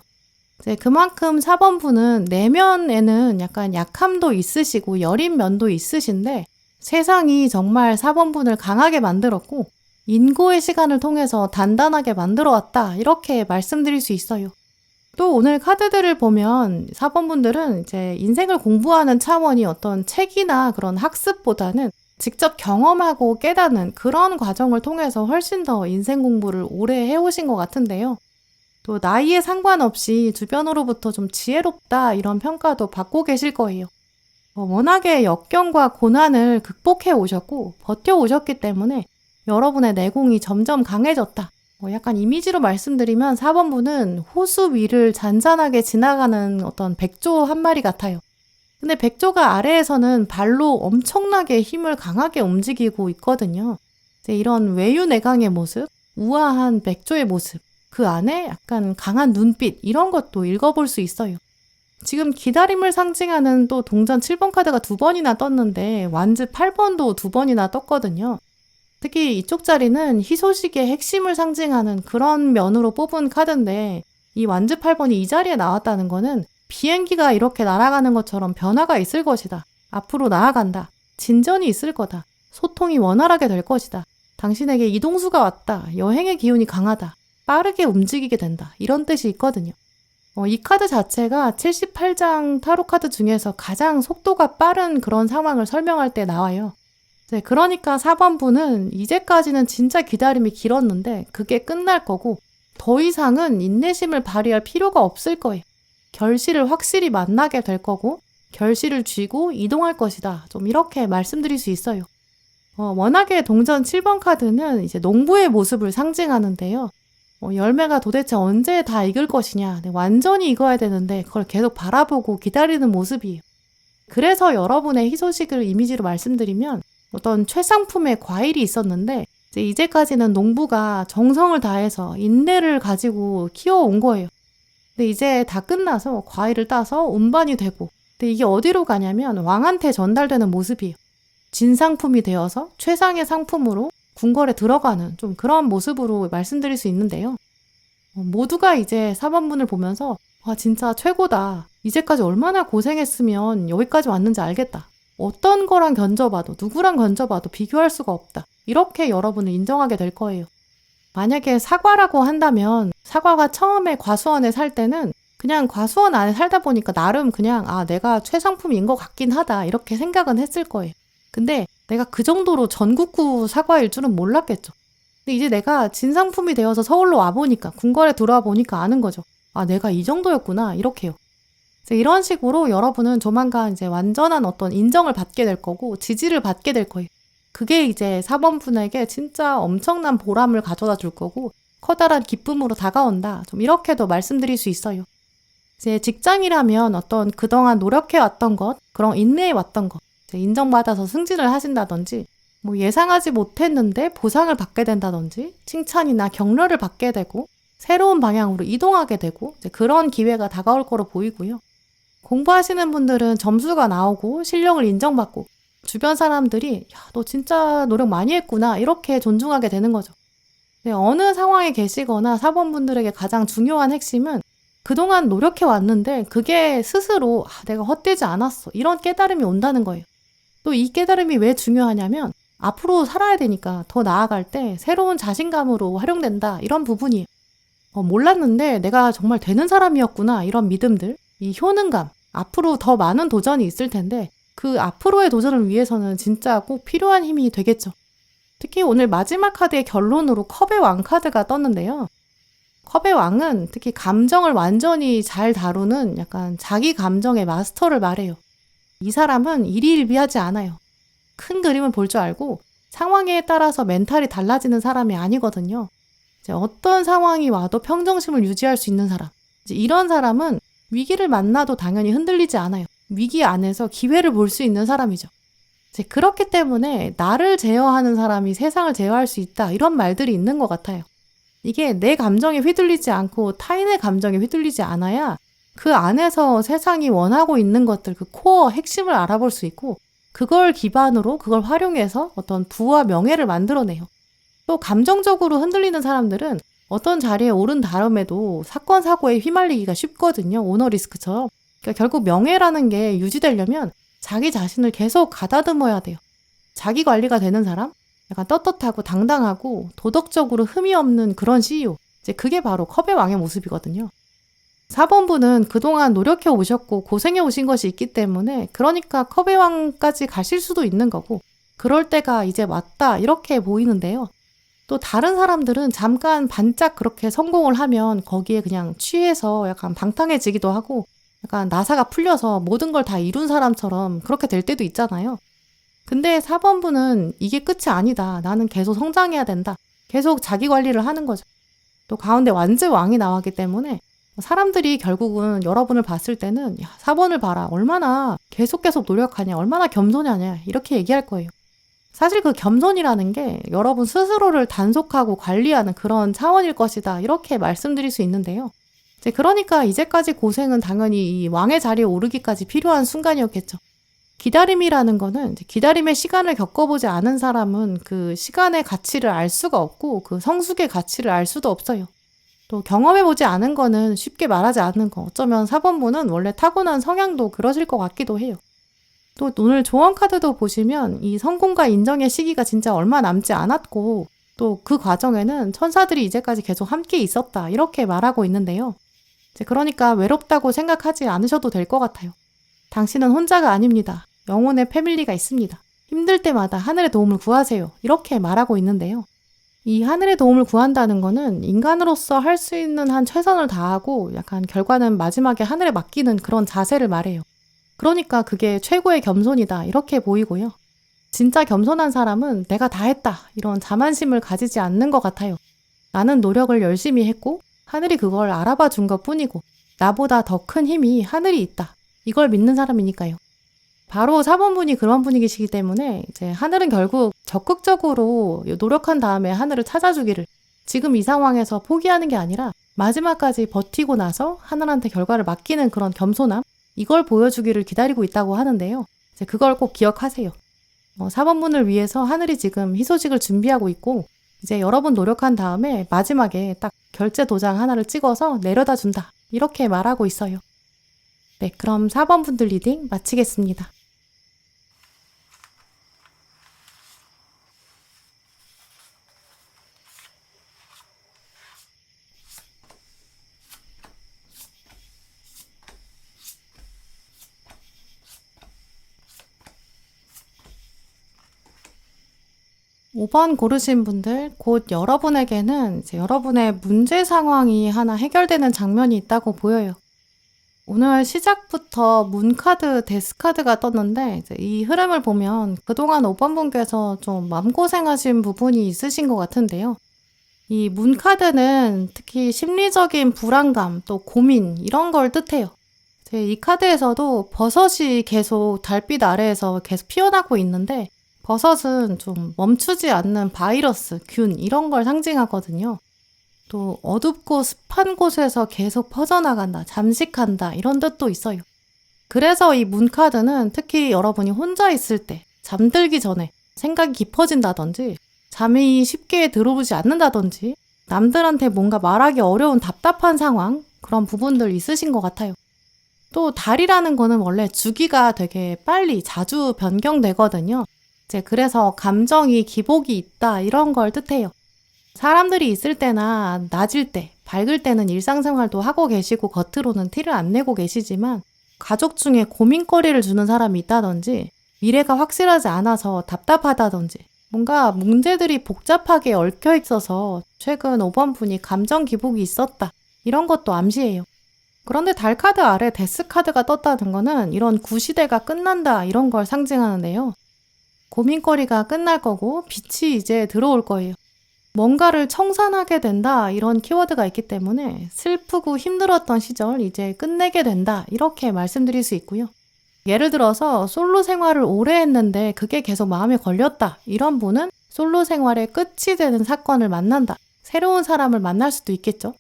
이제 그만큼 4번 분은 내면에는 약간 약함도 있으시고 여린 면도 있으신데 세상이 정말 4번 분을 강하게 만들었고 인고의 시간을 통해서 단단하게 만들어 왔다 이렇게 말씀드릴 수 있어요. 또 오늘 카드들을 보면 4번 분들은 이제 인생을 공부하는 차원이 어떤 책이나 그런 학습보다는 직접 경험하고 깨닫는 그런 과정을 통해서 훨씬 더 인생 공부를 오래 해오신 것 같은데요. 또 나이에 상관없이 주변으로부터 좀 지혜롭다 이런 평가도 받고 계실 거예요. 워낙에 역경과 고난을 극복해 오셨고 버텨 오셨기 때문에 여러분의 내공이 점점 강해졌다. 약간 이미지로 말씀드리면 4번 분은 호수 위를 잔잔하게 지나가는 어떤 백조 한 마리 같아요. 근데 백조가 아래에서는 발로 엄청나게 힘을 강하게 움직이고 있거든요. 이제 이런 외유내강의 모습, 우아한 백조의 모습, 그 안에 약간 강한 눈빛 이런 것도 읽어볼 수 있어요. 지금 기다림을 상징하는 또 동전 7번 카드가 2번이나 떴는데 완즈 8번도 2번이나 떴거든요. 특히 이쪽 자리는 희소식의 핵심을 상징하는 그런 면으로 뽑은 카드인데 이 완즈 8번이 이 자리에 나왔다는 거는 비행기가 이렇게 날아가는 것처럼 변화가 있을 것이다. 앞으로 나아간다. 진전이 있을 거다. 소통이 원활하게 될 것이다. 당신에게 이동수가 왔다. 여행의 기운이 강하다. 빠르게 움직이게 된다. 이런 뜻이 있거든요. 이 카드 자체가 78장 타로 카드 중에서 가장 속도가 빠른 그런 상황을 설명할 때 나와요. 네, 그러니까 4번 분은 이제까지는 진짜 기다림이 길었는데 그게 끝날 거고 더 이상은 인내심을 발휘할 필요가 없을 거예요. 결실을 확실히 만나게 될 거고 결실을 쥐고 이동할 것이다. 좀 이렇게 말씀드릴 수 있어요. 워낙에 동전 7번 카드는 이제 농부의 모습을 상징하는데요. 열매가 도대체 언제 다 익을 것이냐. 네, 완전히 익어야 되는데 그걸 계속 바라보고 기다리는 모습이에요. 그래서 여러분의 희소식을 이미지로 말씀드리면 어떤 최상품의 과일이 있었는데 이제까지는 농부가 정성을 다해서 인내를 가지고 키워온 거예요. 근데 이제 다 끝나서 과일을 따서 운반이 되고 근데 이게 어디로 가냐면 왕한테 전달되는 모습이에요. 진상품이 되어서 최상의 상품으로 궁궐에 들어가는 좀 그런 모습으로 말씀드릴 수 있는데요. 모두가 이제 4번 분을 보면서 와 진짜 최고다. 이제까지 얼마나 고생했으면 여기까지 왔는지 알겠다. 어떤 거랑 견져봐도 누구랑 견져봐도 비교할 수가 없다. 이렇게 여러분을 인정하게 될 거예요. 만약에 사과라고 한다면 사과가 처음에 과수원에 살 때는 그냥 과수원 안에 살다 보니까 나름 그냥 내가 최상품인 것 같긴 하다 이렇게 생각은 했을 거예요. 근데 내가 그 정도로 전국구 사과일 줄은 몰랐겠죠. 근데 이제 내가 진상품이 되어서 서울로 와보니까 궁궐에 들어와 보니까 아는 거죠. 내가 이 정도였구나 이렇게요. 이런 식으로 여러분은 조만간 이제 완전한 어떤 인정을 받게 될 거고 지지를 받게 될 거예요. 그게 이제 4번 분에게 진짜 엄청난 보람을 가져다 줄 거고 커다란 기쁨으로 다가온다. 좀 이렇게도 말씀드릴 수 있어요. 이제 직장이라면 어떤 그동안 노력해왔던 것, 그런 인내해왔던 것, 인정받아서 승진을 하신다든지 뭐 예상하지 못했는데 보상을 받게 된다든지 칭찬이나 격려를 받게 되고 새로운 방향으로 이동하게 되고 그런 기회가 다가올 거로 보이고요. 공부하시는 분들은 점수가 나오고 실력을 인정받고 주변 사람들이 야, 너 진짜 노력 많이 했구나 이렇게 존중하게 되는 거죠. 어느 상황에 계시거나 4번 분들에게 가장 중요한 핵심은 그동안 노력해 왔는데 그게 스스로 내가 헛되지 않았어 이런 깨달음이 온다는 거예요. 또 이 깨달음이 왜 중요하냐면 앞으로 살아야 되니까 더 나아갈 때 새로운 자신감으로 활용된다 이런 부분이에요. 몰랐는데 내가 정말 되는 사람이었구나 이런 믿음들, 이 효능감, 앞으로 더 많은 도전이 있을 텐데 그 앞으로의 도전을 위해서는 진짜 꼭 필요한 힘이 되겠죠. 특히 오늘 마지막 카드의 결론으로 컵의 왕 카드가 떴는데요. 컵의 왕은 특히 감정을 완전히 잘 다루는 약간 자기 감정의 마스터를 말해요. 이 사람은 일희일비하지 않아요. 큰 그림을 볼 줄 알고 상황에 따라서 멘탈이 달라지는 사람이 아니거든요. 이제 어떤 상황이 와도 평정심을 유지할 수 있는 사람. 이제 이런 사람은 위기를 만나도 당연히 흔들리지 않아요. 위기 안에서 기회를 볼 수 있는 사람이죠. 이제 그렇기 때문에 나를 제어하는 사람이 세상을 제어할 수 있다. 이런 말들이 있는 것 같아요. 이게 내 감정에 휘둘리지 않고 타인의 감정에 휘둘리지 않아야 그 안에서 세상이 원하고 있는 것들, 그 코어 핵심을 알아볼 수 있고 그걸 기반으로 그걸 활용해서 어떤 부와 명예를 만들어내요. 또 감정적으로 흔들리는 사람들은 어떤 자리에 오른 다음에도 사건, 사고에 휘말리기가 쉽거든요. 오너 리스크처럼. 그러니까 결국 명예라는 게 유지되려면 자기 자신을 계속 가다듬어야 돼요. 자기 관리가 되는 사람? 약간 떳떳하고 당당하고 도덕적으로 흠이 없는 그런 CEO. 이제 그게 바로 컵의 왕의 모습이거든요. 4번 분은 그동안 노력해 오셨고 고생해 오신 것이 있기 때문에 그러니까 컵의 왕까지 가실 수도 있는 거고 그럴 때가 이제 왔다 이렇게 보이는데요. 또 다른 사람들은 잠깐 반짝 그렇게 성공을 하면 거기에 그냥 취해서 약간 방탕해지기도 하고 약간 나사가 풀려서 모든 걸 다 이룬 사람처럼 그렇게 될 때도 있잖아요. 근데 4번 분은 이게 끝이 아니다. 나는 계속 성장해야 된다. 계속 자기 관리를 하는 거죠. 또 가운데 완제 왕이 나왔기 때문에 사람들이 결국은 여러분을 봤을 때는 야, 4번을 봐라. 얼마나 계속 노력하냐. 얼마나 겸손하냐. 이렇게 얘기할 거예요. 사실 그 겸손이라는 게 여러분 스스로를 단속하고 관리하는 그런 차원일 것이다. 이렇게 말씀드릴 수 있는데요. 그러니까 이제까지 고생은 당연히 이 왕의 자리에 오르기까지 필요한 순간이었겠죠. 기다림이라는 거는 기다림의 시간을 겪어보지 않은 사람은 그 시간의 가치를 알 수가 없고 그 성숙의 가치를 알 수도 없어요. 또 경험해보지 않은 거는 쉽게 말하지 않는 거. 어쩌면 4번분은 원래 타고난 성향도 그러실 것 같기도 해요. 또 오늘 조언 카드도 보시면 이 성공과 인정의 시기가 진짜 얼마 남지 않았고 또 그 과정에는 천사들이 이제까지 계속 함께 있었다 이렇게 말하고 있는데요. 그러니까 외롭다고 생각하지 않으셔도 될 것 같아요. 당신은 혼자가 아닙니다. 영혼의 패밀리가 있습니다. 힘들 때마다 하늘의 도움을 구하세요. 이렇게 말하고 있는데요. 이 하늘의 도움을 구한다는 거는 인간으로서 할 수 있는 한 최선을 다하고 약간 결과는 마지막에 하늘에 맡기는 그런 자세를 말해요. 그러니까 그게 최고의 겸손이다 이렇게 보이고요. 진짜 겸손한 사람은 내가 다 했다 이런 자만심을 가지지 않는 것 같아요. 나는 노력을 열심히 했고 하늘이 그걸 알아봐 준 것뿐이고 나보다 더 큰 힘이 하늘이 있다. 이걸 믿는 사람이니까요. 바로 4번분이 그런 분위기시기 때문에 이제 하늘은 결국 적극적으로 노력한 다음에 하늘을 찾아주기를 지금 이 상황에서 포기하는 게 아니라 마지막까지 버티고 나서 하늘한테 결과를 맡기는 그런 겸손함 이걸 보여주기를 기다리고 있다고 하는데요. 이제 그걸 꼭 기억하세요. 4번분을 위해서 하늘이 지금 희소식을 준비하고 있고 이제 여러분 노력한 다음에 마지막에 딱 결제 도장 하나를 찍어서 내려다 준다. 이렇게 말하고 있어요. 네, 그럼 4번분들 리딩 마치겠습니다. 5번 고르신 분들, 곧 여러분에게는 이제 여러분의 문제 상황이 하나 해결되는 장면이 있다고 보여요. 오늘 시작부터 문카드, 데스카드가 떴는데 이제 이 흐름을 보면 그동안 5번 분께서 좀 마음고생하신 부분이 있으신 것 같은데요. 이 문카드는 특히 심리적인 불안감, 또 고민 이런 걸 뜻해요. 이 카드에서도 버섯이 계속 달빛 아래에서 계속 피어나고 있는데 버섯은 좀 멈추지 않는 바이러스, 균 이런 걸 상징하거든요. 또 어둡고 습한 곳에서 계속 퍼져나간다, 잠식한다 이런 뜻도 있어요. 그래서 이 문카드는 특히 여러분이 혼자 있을 때 잠들기 전에 생각이 깊어진다든지 잠이 쉽게 들어오지 않는다든지 남들한테 뭔가 말하기 어려운 답답한 상황 그런 부분들 있으신 것 같아요. 또 달이라는 거는 원래 주기가 되게 빨리 자주 변경되거든요. 그래서 감정이 기복이 있다 이런 걸 뜻해요. 사람들이 있을 때나 낮일 때, 밝을 때는 일상생활도 하고 계시고 겉으로는 티를 안 내고 계시지만 가족 중에 고민거리를 주는 사람이 있다든지 미래가 확실하지 않아서 답답하다든지 뭔가 문제들이 복잡하게 얽혀 있어서 최근 5번 분이 감정 기복이 있었다 이런 것도 암시해요. 그런데 달카드 아래 데스카드가 떴다는 거는 이런 구시대가 끝난다 이런 걸 상징하는데요. 고민거리가 끝날 거고 빛이 이제 들어올 거예요. 뭔가를 청산하게 된다 이런 키워드가 있기 때문에 슬프고 힘들었던 시절 이제 끝내게 된다 이렇게 말씀드릴 수 있고요. 예를 들어서 솔로 생활을 오래 했는데 그게 계속 마음에 걸렸다 이런 분은 솔로 생활의 끝이 되는 사건을 만난다. 새로운 사람을 만날 수도 있겠죠.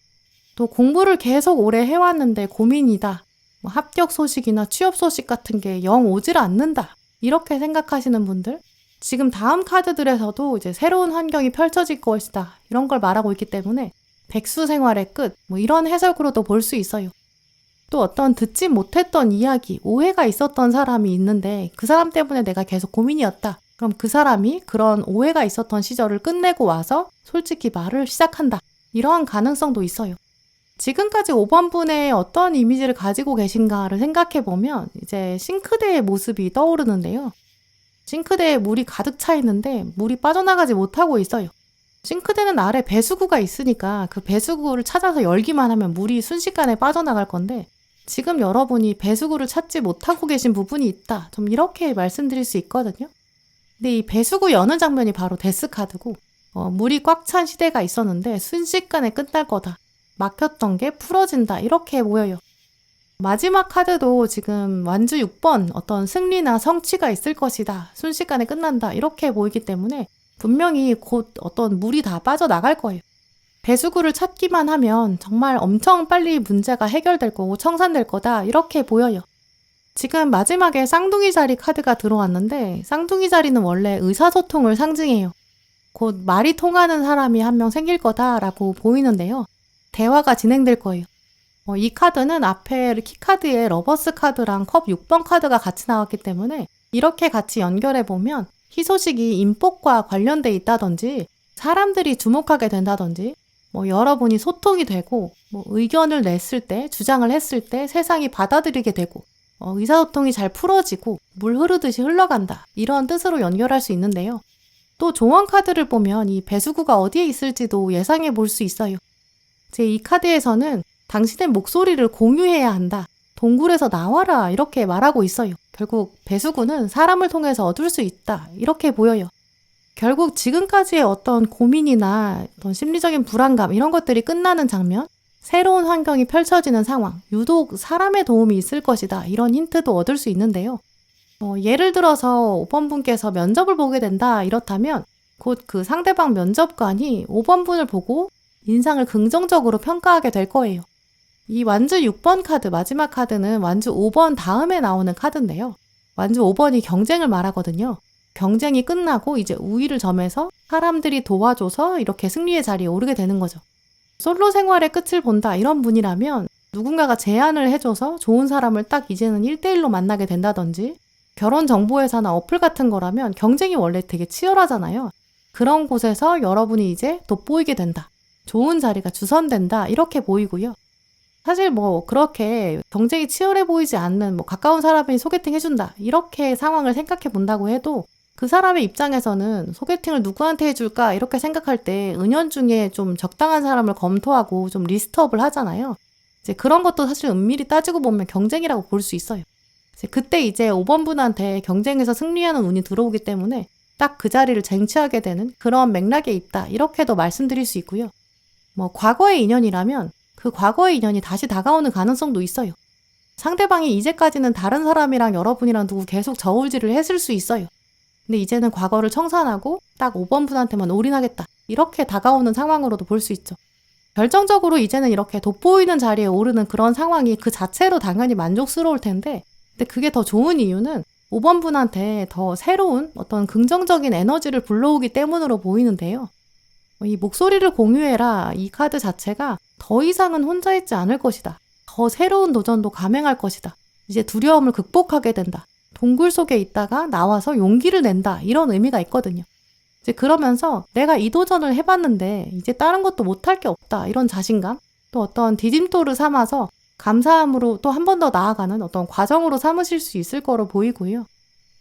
또 공부를 계속 오래 해왔는데 고민이다. 합격 소식이나 취업 소식 같은 게 영 오질 않는다. 이렇게 생각하시는 분들 지금 다음 카드들에서도 이제 새로운 환경이 펼쳐질 것이다. 이런 걸 말하고 있기 때문에 백수 생활의 끝 이런 해석으로도 볼 수 있어요. 또 어떤 듣지 못했던 이야기, 오해가 있었던 사람이 있는데 그 사람 때문에 내가 계속 고민이었다. 그럼 그 사람이 그런 오해가 있었던 시절을 끝내고 와서 솔직히 말을 시작한다. 이러한 가능성도 있어요. 지금까지 5번 분의 어떤 이미지를 가지고 계신가를 생각해보면 이제 싱크대의 모습이 떠오르는데요. 싱크대에 물이 가득 차 있는데 물이 빠져나가지 못하고 있어요. 싱크대는 아래 배수구가 있으니까 그 배수구를 찾아서 열기만 하면 물이 순식간에 빠져나갈 건데 지금 여러분이 배수구를 찾지 못하고 계신 부분이 있다. 좀 이렇게 말씀드릴 수 있거든요. 근데 이 배수구 여는 장면이 바로 데스카드고 물이 꽉 찬 시대가 있었는데 순식간에 끝날 거다. 막혔던 게 풀어진다. 이렇게 보여요. 마지막 카드도 지금 완주 6번 어떤 승리나 성취가 있을 것이다. 순식간에 끝난다. 이렇게 보이기 때문에 분명히 곧 어떤 물이 다 빠져나갈 거예요. 배수구를 찾기만 하면 정말 엄청 빨리 문제가 해결될 거고 청산될 거다. 이렇게 보여요. 지금 마지막에 쌍둥이 자리 카드가 들어왔는데 쌍둥이 자리는 원래 의사소통을 상징해요. 곧 말이 통하는 사람이 한 명 생길 거다라고 보이는데요. 대화가 진행될 거예요. 이 카드는 앞에 키카드에 러버스 카드랑 컵 6번 카드가 같이 나왔기 때문에 이렇게 같이 연결해보면 희소식이 인복과 관련돼 있다든지 사람들이 주목하게 된다든지 여러분이 소통이 되고 의견을 냈을 때, 주장을 했을 때 세상이 받아들이게 되고 의사소통이 잘 풀어지고 물 흐르듯이 흘러간다. 이런 뜻으로 연결할 수 있는데요. 또 조언 카드를 보면 이 배수구가 어디에 있을지도 예상해 볼 수 있어요. 제 이 카드에서는 당신의 목소리를 공유해야 한다. 동굴에서 나와라. 이렇게 말하고 있어요. 결국 배수구는 사람을 통해서 얻을 수 있다. 이렇게 보여요. 결국 지금까지의 어떤 고민이나 어떤 심리적인 불안감 이런 것들이 끝나는 장면, 새로운 환경이 펼쳐지는 상황, 유독 사람의 도움이 있을 것이다. 이런 힌트도 얻을 수 있는데요. 예를 들어서 5번 분께서 면접을 보게 된다. 이렇다면 곧 그 상대방 면접관이 5번 분을 보고 인상을 긍정적으로 평가하게 될 거예요. 이 완주 6번 카드, 마지막 카드는 완주 5번 다음에 나오는 카드인데요. 완주 5번이 경쟁을 말하거든요. 경쟁이 끝나고 이제 우위를 점해서 사람들이 도와줘서 이렇게 승리의 자리에 오르게 되는 거죠. 솔로 생활의 끝을 본다 이런 분이라면 누군가가 제안을 해줘서 좋은 사람을 딱 이제는 1대1로 만나게 된다든지, 결혼 정보회사나 어플 같은 거라면 경쟁이 원래 되게 치열하잖아요. 그런 곳에서 여러분이 이제 돋보이게 된다. 좋은 자리가 주선된다. 이렇게 보이고요. 사실 그렇게 경쟁이 치열해 보이지 않는 가까운 사람이 소개팅 해준다. 이렇게 상황을 생각해 본다고 해도 그 사람의 입장에서는 소개팅을 누구한테 해줄까 이렇게 생각할 때 은연중에 좀 적당한 사람을 검토하고 좀 리스트업을 하잖아요. 이제 그런 것도 사실 은밀히 따지고 보면 경쟁이라고 볼 수 있어요. 그때 이제 5번 분한테 경쟁에서 승리하는 운이 들어오기 때문에 딱 그 자리를 쟁취하게 되는 그런 맥락에 있다. 이렇게도 말씀드릴 수 있고요. 과거의 인연이라면 그 과거의 인연이 다시 다가오는 가능성도 있어요. 상대방이 이제까지는 다른 사람이랑 여러분이랑 두고 계속 저울질을 했을 수 있어요. 근데 이제는 과거를 청산하고 딱 5번 분한테만 올인하겠다. 이렇게 다가오는 상황으로도 볼 수 있죠. 결정적으로 이제는 이렇게 돋보이는 자리에 오르는 그런 상황이 그 자체로 당연히 만족스러울 텐데, 근데 그게 더 좋은 이유는 5번 분한테 더 새로운 어떤 긍정적인 에너지를 불러오기 때문으로 보이는데요. 이 목소리를 공유해라 이 카드 자체가 더 이상은 혼자 있지 않을 것이다. 더 새로운 도전도 감행할 것이다. 이제 두려움을 극복하게 된다. 동굴 속에 있다가 나와서 용기를 낸다. 이런 의미가 있거든요. 이제 그러면서 내가 이 도전을 해봤는데 이제 다른 것도 못할 게 없다. 이런 자신감, 또 어떤 디딤돌을 삼아서 감사함으로 또 한 번 더 나아가는 어떤 과정으로 삼으실 수 있을 거로 보이고요.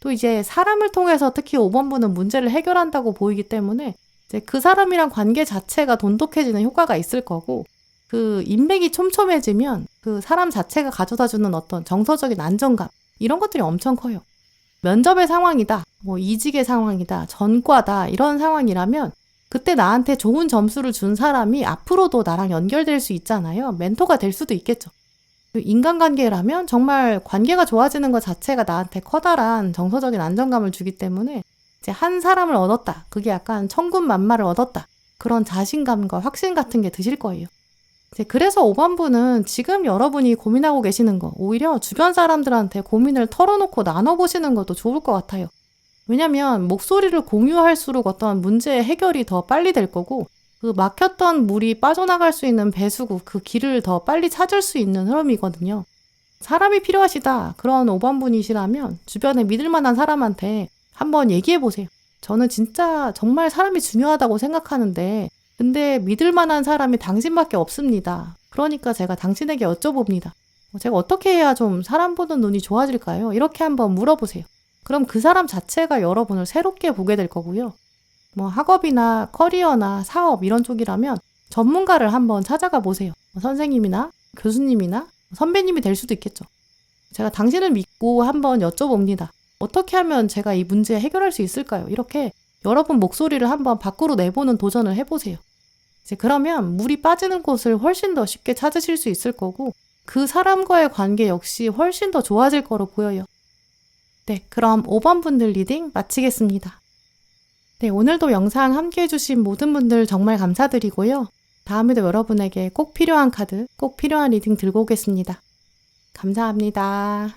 또 이제 사람을 통해서 특히 5번 분은 문제를 해결한다고 보이기 때문에 이제 그 사람이랑 관계 자체가 돈독해지는 효과가 있을 거고, 그 인맥이 촘촘해지면 그 사람 자체가 가져다주는 어떤 정서적인 안정감 이런 것들이 엄청 커요. 면접의 상황이다, 이직의 상황이다, 전과다 이런 상황이라면 그때 나한테 좋은 점수를 준 사람이 앞으로도 나랑 연결될 수 있잖아요. 멘토가 될 수도 있겠죠. 인간관계라면 정말 관계가 좋아지는 것 자체가 나한테 커다란 정서적인 안정감을 주기 때문에 이제 한 사람을 얻었다. 그게 약간 천군만마를 얻었다. 그런 자신감과 확신 같은 게 드실 거예요. 이제 그래서 5번 분은 지금 여러분이 고민하고 계시는 거 오히려 주변 사람들한테 고민을 털어놓고 나눠보시는 것도 좋을 것 같아요. 왜냐면 목소리를 공유할수록 어떤 문제의 해결이 더 빨리 될 거고, 그 막혔던 물이 빠져나갈 수 있는 배수구, 그 길을 더 빨리 찾을 수 있는 흐름이거든요. 사람이 필요하시다. 그런 5번 분이시라면 주변에 믿을 만한 사람한테 한번 얘기해 보세요. 저는 진짜 정말 사람이 중요하다고 생각하는데 근데 믿을 만한 사람이 당신밖에 없습니다. 그러니까 제가 당신에게 여쭤봅니다. 제가 어떻게 해야 좀 사람 보는 눈이 좋아질까요? 이렇게 한번 물어보세요. 그럼 그 사람 자체가 여러분을 새롭게 보게 될 거고요. 학업이나 커리어나 사업 이런 쪽이라면 전문가를 한번 찾아가 보세요. 선생님이나 교수님이나 선배님이 될 수도 있겠죠. 제가 당신을 믿고 한번 여쭤봅니다. 어떻게 하면 제가 이 문제 해결할 수 있을까요? 이렇게 여러분 목소리를 한번 밖으로 내보는 도전을 해보세요. 이제 그러면 물이 빠지는 곳을 훨씬 더 쉽게 찾으실 수 있을 거고, 그 사람과의 관계 역시 훨씬 더 좋아질 거로 보여요. 네, 그럼 5번 분들 리딩 마치겠습니다. 네, 오늘도 영상 함께 해주신 모든 분들 정말 감사드리고요. 다음에도 여러분에게 꼭 필요한 카드, 꼭 필요한 리딩 들고 오겠습니다. 감사합니다.